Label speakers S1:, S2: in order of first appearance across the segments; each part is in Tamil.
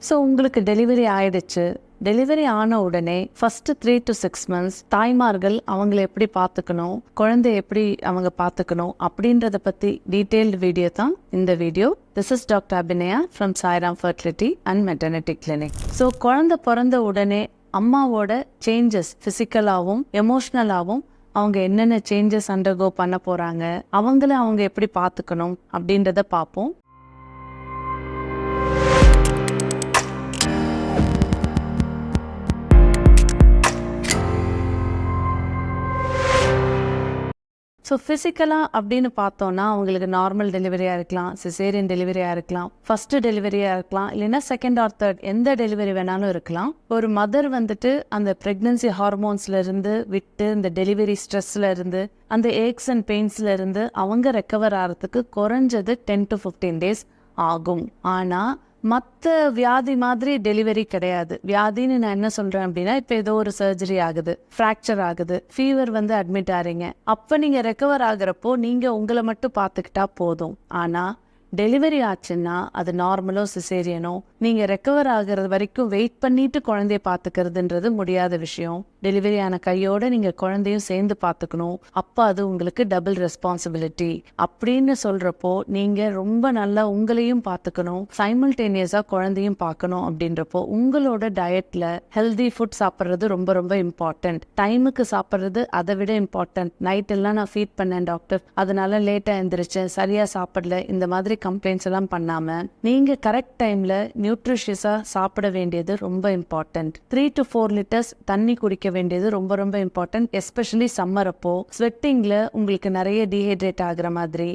S1: ஸோ உங்களுக்கு டெலிவரி ஆயிடுச்சு. டெலிவரி ஆன உடனே ஃபர்ஸ்ட் 3 to 6 months தாய்மார்கள் அவங்கள எப்படி பார்த்துக்கணும், குழந்தை எப்படி அவங்க பார்த்துக்கணும் அப்படின்றத பற்றி டீட்டெயில்டு வீடியோ தான் இந்த video. This is doctor Abhinaya from Sairam fertility and maternity clinic. So குழந்தை பிறந்த உடனே அம்மாவோட சேஞ்சஸ் ஃபிசிக்கலாகவும் எமோஷ்னலாகவும் அவங்க என்னென்ன சேஞ்சஸ் அண்டர்கோ பண்ண போகிறாங்க, அவங்க எப்படி பார்த்துக்கணும் அப்படின்றத பார்ப்போம். ஸோ ஃபிசிக்கலாக அப்படின்னு பார்த்தோன்னா அவங்களுக்கு நார்மல் டெலிவரியாக இருக்கலாம், சிசேரியன் டெலிவரியாக இருக்கலாம், ஃபஸ்ட்டு டெலிவரியாக இருக்கலாம், இல்லைன்னா செகண்ட் ஆர் தேர்ட் எந்த டெலிவரி வேணாலும் இருக்கலாம். ஒரு மதர் வந்துட்டு அந்த ப்ரெக்னன்சி ஹார்மோன்ஸ்லேருந்து விட்டு இந்த டெலிவரி ஸ்ட்ரெஸ்லேருந்து அந்த ஏக்ஸ் அண்ட் பெயின்ஸ்லேருந்து அவங்க ரெக்கவர் ஆகிறதுக்கு குறைஞ்சது 10 to 15 days ஆகும். ஆனால் மற்ற வியாதி மாதிரி டெலிவரி கிடையாது. வியாதின்னு நான் என்ன சொல்கிறேன் அப்படின்னா, இப்போ ஏதோ ஒரு சர்ஜரி ஆகுது, ஃப்ராக்சர் ஆகுது, ஃபீவர் வந்து அட்மிட் ஆகிறீங்க, அப்போ நீங்கள் ரெக்கவர் ஆகிறப்போ நீங்கள் உங்களை மட்டும் பார்த்துக்கிட்டா போதும். ஆனால் டெலிவரி ஆச்சுன்னா அது நார்மலோ சிசேரியனோ நீங்கள் ரெக்கவர் ஆகிறது வரைக்கும் வெயிட் பண்ணிட்டு குழந்தைய பார்த்துக்கிறதுன்றது முடியாத விஷயம். டெலிவரி ஆன கையோட நீங்கள் குழந்தையும் சேர்ந்து பார்த்துக்கணும். அப்போ அது உங்களுக்கு டபுள் ரெஸ்பான்சிபிலிட்டி. அப்படின்னு சொல்கிறப்போ நீங்கள் ரொம்ப நல்லா உங்களையும் பார்த்துக்கணும், சைமல்டேனியஸாக குழந்தையும் பார்க்கணும். அப்படின்றப்போ உங்களோட டயட்டில் ஹெல்தி ஃபுட் சாப்பிட்றது ரொம்ப ரொம்ப இம்பார்ட்டண்ட். டைமுக்கு சாப்பிட்றது அதை விட இம்பார்ட்டன்ட். நைட் எல்லாம் நான் ஃபீட் பண்ணேன் டாக்டர், அதனால லேட்டாக எழுந்திரிச்சேன், சரியாக சாப்பிடல, இந்த மாதிரி கம்ப்ளைண்ட்ஸ் எல்லாம் பண்ணாமல் நீங்கள் கரெக்ட் டைமில் நியூட்ரிஷியஸாக சாப்பிட வேண்டியது ரொம்ப இம்பார்ட்டன்ட். 3 to 4 liters தண்ணி குடிக்க வேண்டியது ரொம்ப ரொம்ப இம்பார்ட்டன்ட். எஸ்பெஷலி சம்மர் அப்போ ஸ்வெட்டிங்கில் உங்களுக்கு நிறைய டீஹைட்ரேட் ஆகிற மாதிரி,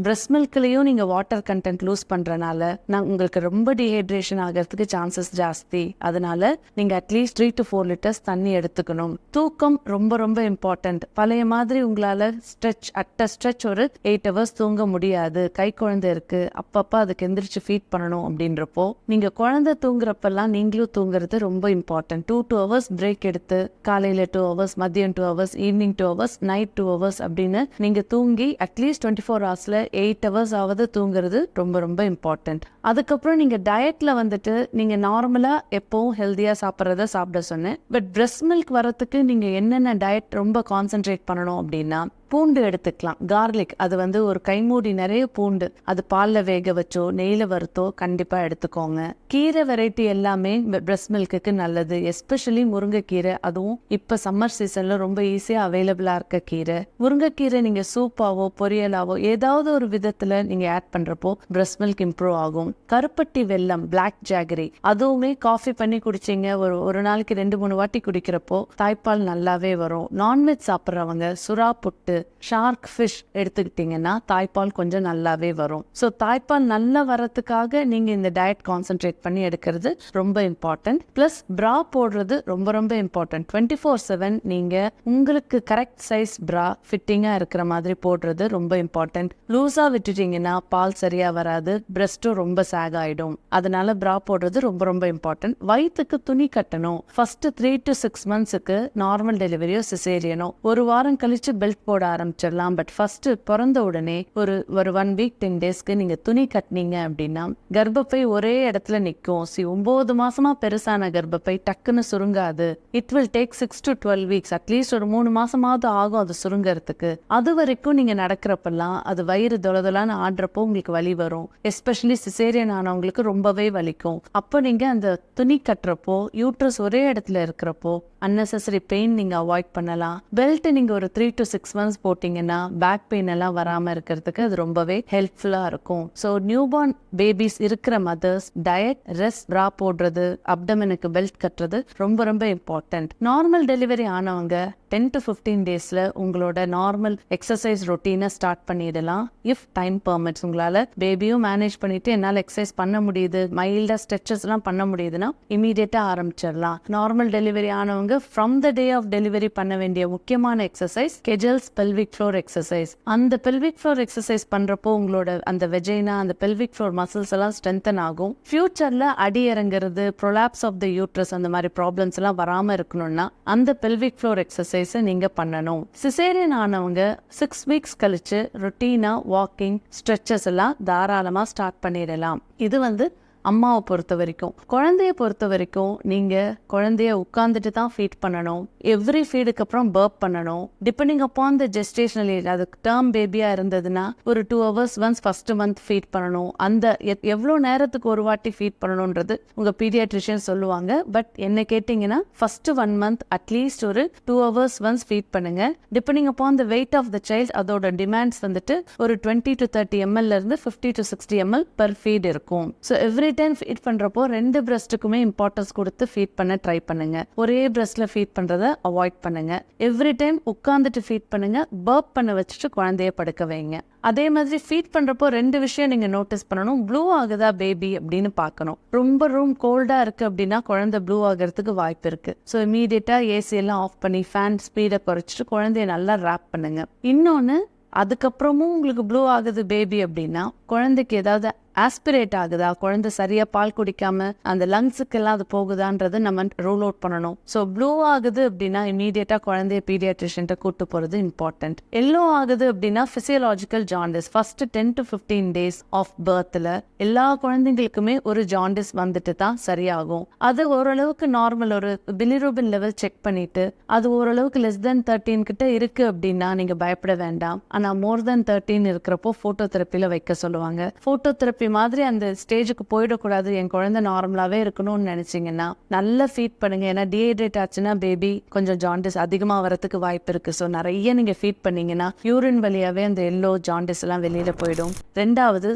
S1: பிரெஸ்ட் மில்க்லேயும் நீங்கள் வாட்டர் கண்டென்ட் லூஸ் பண்ணுறனால உங்களுக்கு ரொம்ப டீஹைட்ரேஷன் ஆகிறதுக்கு சான்சஸ் ஜாஸ்தி. அதனால நீங்கள் அட்லீஸ்ட் 3 to 4 liters தண்ணி எடுத்துக்கணும். தூக்கம் ரொம்ப ரொம்ப இம்பார்ட்டன்ட். பழைய மாதிரி உங்களால் ஸ்ட்ரெச் ஒரு 8 hours தூங்க முடியாது. கை குழந்தை இருக்கு, அப்பப்போ அதுக்கு எந்திரிச்சு ஃபீட் பண்ணணும். அப்படின்றப்போ நீங்கள் குழந்தை தூங்குறப்பெல்லாம் நீங்களும் தூங்குறது ரொம்ப இம்பார்ட்டன்ட். 2 hours பிரேக் எடுத்து காலையில் 2 hours, மதியம் 2 hours, evening 2 hours, night 2 hours அப்படின்னு நீங்கள் தூங்கி அட்லீஸ்ட் 24 hours 8 hours ஆவது தூங்குறது ரொம்ப ரொம்ப இம்பார்ட்டன்ட். அதுக்கப்புறம் நீங்கள் டயட்டில் வந்துட்டு நீங்கள் நார்மலாக எப்போவும் ஹெல்த்தியாக சாப்பிட்றத சாப்பிட சொன்னேன். பட் பிரெஸ்ட் மில்க் வரத்துக்கு நீங்கள் என்னென்ன டயட் ரொம்ப கான்சென்ட்ரேட் பண்ணணும் அப்படின்னா, பூண்டு எடுத்துக்கலாம். கார்லிக், அது வந்து ஒரு கைமூடி நிறைய பூண்டு, அது பாலில் வேக வச்சோ நெய்யில் வறுத்தோ கண்டிப்பாக எடுத்துக்கோங்க. கீரை வெரைட்டி எல்லாமே பிரெஸ்ட் மில்க்குக்கு நல்லது. எஸ்பெஷலி முருங்கைக்கீரை, அதுவும் இப்போ சம்மர் சீசனில் ரொம்ப ஈஸியாக அவைலபிளாக இருக்க கீரை. முருங்கைக்கீரை நீங்கள் சூப்பாவோ பொரியலாவோ ஏதாவது ஒரு விதத்தில் நீங்கள் ஆட் பண்ணுறப்போ பிரெஸ்ட் மில்க் இம்ப்ரூவ் ஆகும். கருப்பட்டி வெல்லம், பிளாக் ஜாகரி, அதுவுமே காஃபி பண்ணி குடிச்சிங்க ஒரு நாளைக்கு 2-3 வாட்டி குடிக்கிறப்போ தாய்ப்பால் நல்லாவே வரும். நான்வெஜ் சாப்பிட்றவங்க சுறா புட்டு, ஷார்க் ஃபிஷ் எடுத்துக்கிட்டிங்கன்னா தாய்ப்பால் கொஞ்சம் நல்லாவே வரும். ஸோ தாய்ப்பால் நல்லா வரத்துக்காக நீங்கள் இந்த டயட் கான்சென்ட்ரேட் பண்ணி எடுக்கிறது ரொம்ப இம்பார்ட்டன்ட். ப்ளஸ் ப்ரா போடுறது ரொம்ப ரொம்ப இம்பார்ட்டன்ட். 24/7 நீங்கள் உங்களுக்கு கரெக்ட் சைஸ் ப்ரா ஃபிட்டிங்காக இருக்கிற மாதிரி போடுறது ரொம்ப இம்பார்ட்டன்ட். லூஸாக விட்டுட்டிங்கன்னா பால் சரியாக வராது, பிரெஸ்ட்டும் ரொம்ப சேக் ஆகிடும். அதனால ப்ரா போடுறது ரொம்ப ரொம்ப இம்பார்ட்டன்ட். வயிற்றுக்கு துணி கட்டணும். ஃபர்ஸ்ட் 3 to 6 monthsக்கு நார்மல் டெலிவரியோ சிசேரியனோ ஒரு வாரம் கழிச்சு பெல்ட் போட ஆரம்பிச்சிடலாம். பட் ஃபர்ஸ்ட் பிறந்த உடனே ஒரு 1 week 10 daysக்கு நீங்க துணி கட்டினீங்க அப்படின்னா கர்ப்பப்பை ஒரே இடத்துல நிற்கும். 9 மாசமா பெருசான கர்ப்பப்பை டக்குன்னு சுருங்காது. It will take 6 to 12 weeks, at least ஒரு 3 மாசமாவது ஆகும் அது சுருங்கிறதுக்கு. அது வரைக்கும் நீங்க நடக்கிறப்பெல்லாம் அது வயிறு தொலைதொலான்னு ஆடுறப்போ உங்களுக்கு வலி வரும். எஸ்பெஷலி சிசேரியன் ஆனவங்களுக்கு ரொம்பவே வலிக்கும். அப்போ நீங்க அந்த துணி கட்டுறப்போ யூட்ரஸ் ஒரே இடத்துல இருக்கிறப்போ அன்னெசரி பெயின் நீங்க அவாய்ட் பண்ணலாம். பெல்ட் நீங்க ஒரு 3 to 6 months போட்டிங்கன்னா பேக் பெயின் எல்லாம் வராமல் இருக்கிறதுக்கு அது ரொம்பவே ஹெல்ப்ஃபுல்லாக இருக்கும். ஸோ நியூபார்ன் பேபிஸ் இருக்கிற மதர்ஸ் டயட், ரெஸ்ட், ப்ரா போடுறது, அப்டமனுக்கு பெல்ட் கட்டுறது ரொம்ப ரொம்ப இம்பார்ட்டன்ட். நார்மல் டெலிவரி ஆனவங்க 10 to 15 daysல உங்களோட நார்மல் எக்ஸசைஸ் ரொட்டீனை ஸ்டார்ட் பண்ணிடலாம். இஃப் டைம் பர்மிட்ஸ், உங்களால் பேபியும் மேனேஜ் பண்ணிட்டு என்னால் எக்ஸசைஸ் பண்ண முடியுது, மைல்டாக ஸ்ட்ரெச்சஸ்லாம் பண்ண முடியுதுன்னா இமீடியட்டாக ஆரம்பிச்சிடலாம். நார்மல் டெலிவரி ஆனவங்க from the day of delivery பண்ண வேண்டிய முக்கியமான exercise Kegels pelvic floor exercise. அந்த பெல்விக் ஃப்ளோர் எக்ஸசைஸ் பண்றப்போ உங்களோட அந்த வெஜைனா, அந்த பெல்விக் ஃப்ளோர் மசில்ஸ் எல்லாம் ஸ்ட்ரென்தன் ஆகும். ஃபியூச்சர்ல அடி இறங்குறது, ப்ரொலாப்ஸ் ஆஃப் த யூட்ரஸ், அந்த மாதிரி ப்ராப்ளம்ஸ் எல்லாம் வராம இருக்கணும்னா அந்த பெல்விக் ஃப்ளோர் எக்ஸசைஸை நீங்க பண்ணணும். சிசேரியன் ஆனவங்க 6 weeks கழிச்சு ரொட்டீனா வாக்கிங், ஸ்ட்ரெச்சஸ் எல்லாம் தாராளமா ஸ்டார்ட் பண்ணிடலாம். இது வந்து அம்மாவை பொறுத்த வரைக்கும். குழந்தைய பொறுத்த வரைக்கும் நீங்கள் குழந்தைய உட்காந்துட்டு தான் ஃபீட் பண்ணணும். எவ்ரி ஃபீடுக்கு அப்புறம் பர்ப் பண்ணணும். Depending upon the gestational age, அது டேர்ம் பேபியாக இருந்ததுன்னா ஒரு 2 hours once first month feed பண்ணணும். அந்த எவ்வளோ நேரத்துக்கு ஒரு வாட்டி ஃபீட் பண்ணணுன்றது உங்கள் பீடியாட்ரிஷியன் சொல்லுவாங்க. பட் என்ன கேட்டிங்கன்னா ஃபர்ஸ்ட் 1 month அட்லீஸ்ட் ஒரு 2 hours ஒன்ஸ் ஃபீட் பண்ணுங்க. Depending upon the weight of the child அதோட டிமாண்ட்ஸ் வந்துட்டு ஒரு 20 to 30 ml இருந்து 50 to 60 ml per feed இருக்கும். ஸோ எவ்ரி டைம் ஃபீட் பண்ணுறப்போ 2 பிரஸ்ட்டுக்குமே இம்பார்ட்டன்ஸ் கொடுத்து ஃபீட் பண்ண ட்ரை பண்ணுங்க. ஒரே பிரஸ்ட்ல ஃபீட் பண்ணுறதை அவாய்ட் பண்ணுங்க. எவ்ரி டைம் உட்காந்துட்டு ஃபீட் பண்ணுங்க. பர்ப் பண்ண வச்சுட்டு குழந்தைய படுக்க வைங்க. அதே மாதிரி ஃபீட் பண்ணுறப்போ 2 விஷயம் நீங்கள் நோட்டீஸ் பண்ணணும். ப்ளூ ஆகுதா பேபி அப்படின்னு பார்க்கணும். ரொம்ப ரூம் கோல்டாக இருக்குது அப்படின்னா குழந்தை ப்ளூ ஆகிறதுக்கு வாய்ப்பு இருக்குது. ஸோ இமீடியட்டாக ஏசி எல்லாம் ஆஃப் பண்ணி ஃபேன் ஸ்பீடை குறைச்சிட்டு குழந்தைய நல்லா ரேப் பண்ணுங்க. இன்னொன்று, அதுக்கப்புறமும் உங்களுக்கு ப்ளூ ஆகுது பேபி அப்படின்னா குழந்தைக்கு ஏதாவது ஆஸ்பிரேட் ஆகுதா, குழந்தை சரியா பால் குடிக்காம அந்த லங்ஸுக்கெல்லாம் அது போகுதான்றது நம்ம ரூல் அவுட் பண்ணணும். ஸோ ப்ளூ ஆகுது அப்படின்னா இமீடியட்டா குழந்தைய பீடியாட்ரிஷியன்ட்ட கூட்டு போறது இம்பார்ட்டன்ட். எல்லோ ஆகுது அப்படின்னா physiological jaundice. First 10 to 15 days of பர்த்ல எல்லா குழந்தைங்களுக்குமே ஒரு ஜாண்டிஸ் வந்துட்டு தான் சரியாகும். அது ஓரளவுக்கு நார்மல், ஒரு பிலிரூபின் லெவல் செக் பண்ணிட்டு அது ஓரளவுக்கு less than 13 கிட்ட இருக்கு அப்படின்னா நீங்க பயப்பட வேண்டாம். ஆனா more than 13 இருக்கிறப்போ போட்டோ தெரப்பில வைக்க சொல்லுவாங்க. போட்டோ தெரப்பி மாதிரி அந்த ஸ்டேஜுக்கு போயிடக்கூடாது, என் குழந்தை நார்மலாவே இருக்கணும்னு நினைச்சீங்கன்னா நல்லா ஃபீட் பண்ணுங்க. ஏன்னா டீஹைட்ரேட் ஆச்சுன்னா பேபி கொஞ்சம் ஜாண்டிஸ் அதிகமாக வரதுக்கு வாய்ப்பு இருக்கு. ஸோ நிறைய நீங்க ஃபீட் பண்ணீங்கன்னா யூரின் வழியாவே அந்த எல்லோ ஜாண்டிஸ் எல்லாம் வெளியில போயிடும். 2வது,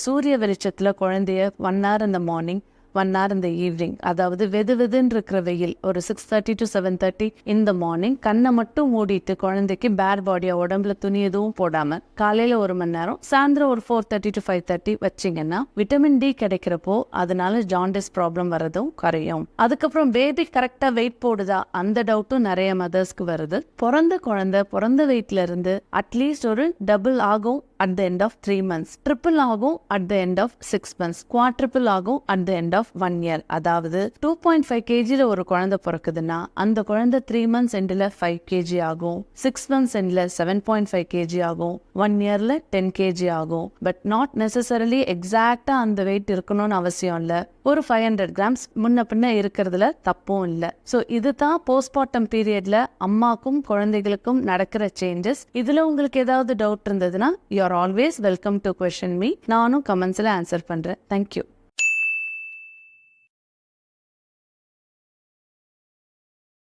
S1: சூரிய வெளிச்சத்துல குழந்தைய 1 hour இந்த மார்னிங் 1 hour இந்த ஈவினிங், அதாவது வெதுன்னு இருக்கிற வெயில் ஒரு 6:30 to 7:30 இந்த மார்னிங் கண்ணை மட்டும் மூடிட்டு குழந்தைக்கு பேர் பாடியா உடம்புல துணி எதுவும் போடாம காலையில 1 மணி நேரம், சாயந்தரம் ஒரு 4:30 to 5:30 வச்சிங்கன்னா விட்டமின் டி கிடைக்கிறப்போ அதனால ஜாண்டிஸ் ப்ராப்ளம் வரதும் குறையும். அதுக்கப்புறம் பேபி கரெக்டா வெயிட் போடுதா அந்த டவுட்டும் நிறைய மதர்ஸ்க்கு வருது. பிறந்த வெயிட்ல இருந்து அட்லீஸ்ட் ஒரு டபுள் ஆகும் at the end of 3 months, triple ஆகும் at the end of 6 months, quadruple ஆகும் at the end of 1 year. அதாவது 2.5 kg ஒரு குழந்தை பிறக்குதுன்னா அந்த குழந்தை 3 months எண்டில் 5 kg ஆகும், 6 months எண்டில் 7.5 kg ஆகும், 1 yearல 10 kg ஆகும். பட் நாட் நெசசரிலி எக்ஸாக்டா அந்த வெயிட் இருக்கணும்னு அவசியம் இல்லை. ஒரு 500 grams முன்ன பின்ன இருக்கிறதுல தப்பும் இல்லை. ஸோ இதுதான் போஸ்ட்மார்ட்டம் பீரியட்ல அம்மாக்கும் குழந்தைகளுக்கும் நடக்கிற சேஞ்சஸ். இதுல உங்களுக்கு ஏதாவது டவுட் இருந்ததுன்னா you are always welcome to question me. நானும் கமெண்ட்ஸ்ல ஆன்சர் பண்றேன். தேங்க்யூ.